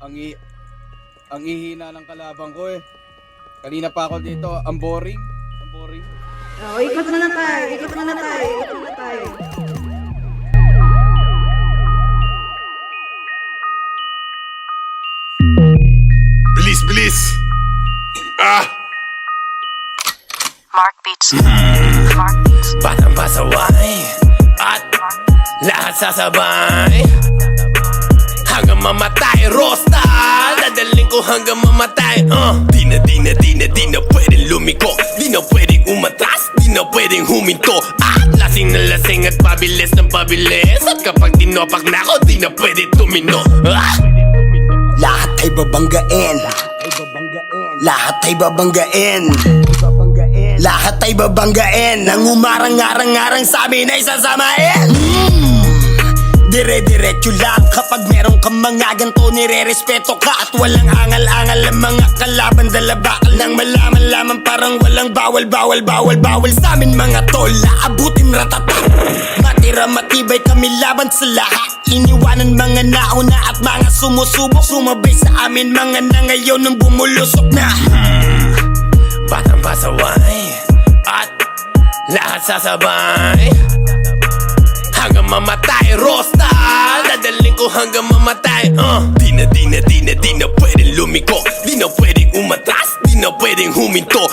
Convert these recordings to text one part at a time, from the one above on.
Ang, i- ang ihina ng kalaban ko eh. Kanina pa ako dito, ang boring. Ang boring. Oh, ikot muna tayo, ikot muna tayo, ikot muna tayo. Bilis, bilis! Ah! Mark Beats. Mark Beats. Batang pasaway at lahat sasabay hanggang mamatay. Rosta, dadaling ko hanggang mamatay. Di na pwedeng lumiko, di na pwedeng umatras, di na pwedeng huminto. Lasing na lasing at pabilis ng pabilis. At kapag tinopak na ako, di na pwede tumino. Lahat ay babanggain. Lahat ay babanggain. Lahat ay babanggain. Nang umarang-arang-arang sa amin ay sasamain. Dire-diretso lang. Kapag meron kang mga ganto, nire-respeto ka. At walang angal-angal ang mga kalaban. Dala bakal nang malaman lamang parang walang bawal sa amin mga tol. Aabutin ratata. Matira matibay kami laban sa lahat. Iniwanan mga nauna at mga sumusubok. Sumabay sa amin mga na ngayon nang bumulusok na. Batang pasaway at lahat sasabay hanggang mamatay. Rosta, dadaling ko hanggang mamatay. Di na pwedeng lumiko, di na pwedeng umatras, di na pwedeng huminto.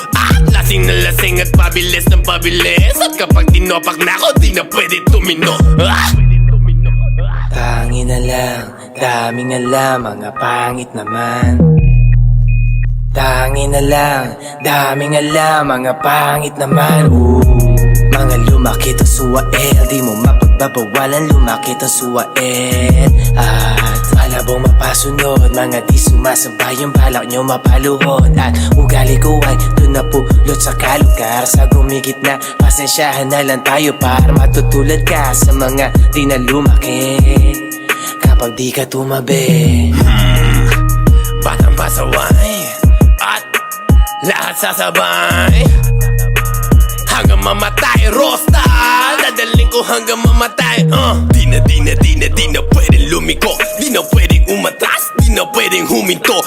Lasing na lasing at pabilis ng pabilis. At kapag tinopak na ako, di na pwede tumino. Tangin na lang, daming alam, mga pangit naman. Tangin na lang, daming alam, mga pangit naman. Mga lumakit ang suwael, di mo mapagbabawalan, lumakit ang suwael. At malabong mapasunod, mga di sumasabay, yung balak nyo mapaluhod. At ugali ko ay doon na pulot sa kalugar. Sa gumigit na, pasensyahan na lang tayo para matutulad ka sa mga di na lumakit. Kapag di ka tumabi, batang pasaway at lahat sasabay hanggang mamatay. Rosta, dadaling ko hanggang mamatay. Di na pwedeng lumiko, di na pwedeng umatras, di na pwedeng huminto.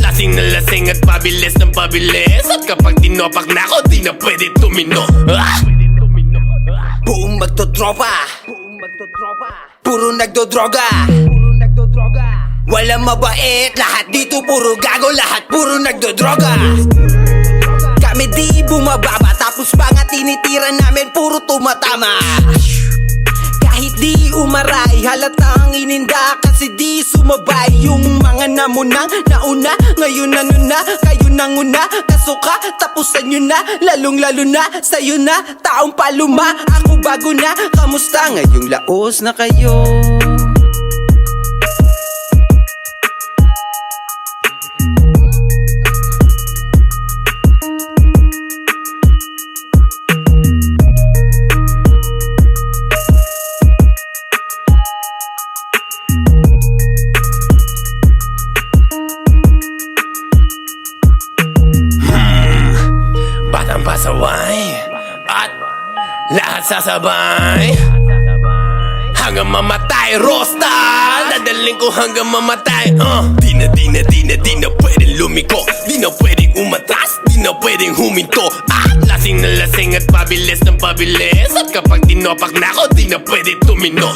Lasing na lasing at pabilis ng pabilis. At kapag tinopak na ako, di na pwede tumino. Buong magtotropa, puro nagdodroga. Walang mabait, lahat dito puro gago, lahat puro nagdodroga. Kami di bumababa, tapos mga tinitira namin puro tumatama. Kahit di umaray, halatang ininda kasi di sumabay. Yung mga namunang nauna, ngayon ano na, kayo nang una. Kasuka, tapusan nyo na, lalong lalo na sa'yo na, taong paluma. Ako bago na, kamusta ngayong laos na kayo? Batang pasaway at lahat sasabay hanggang mamatay. Rosta, dadaling ko hanggang mamatay. Di na pwedeng lumiko, di na pwedeng umatras, di na pwedeng huminto. Lasing na lasing at pabilis ng pabilis. At kapag tinopak na ako, di na pwede tumino.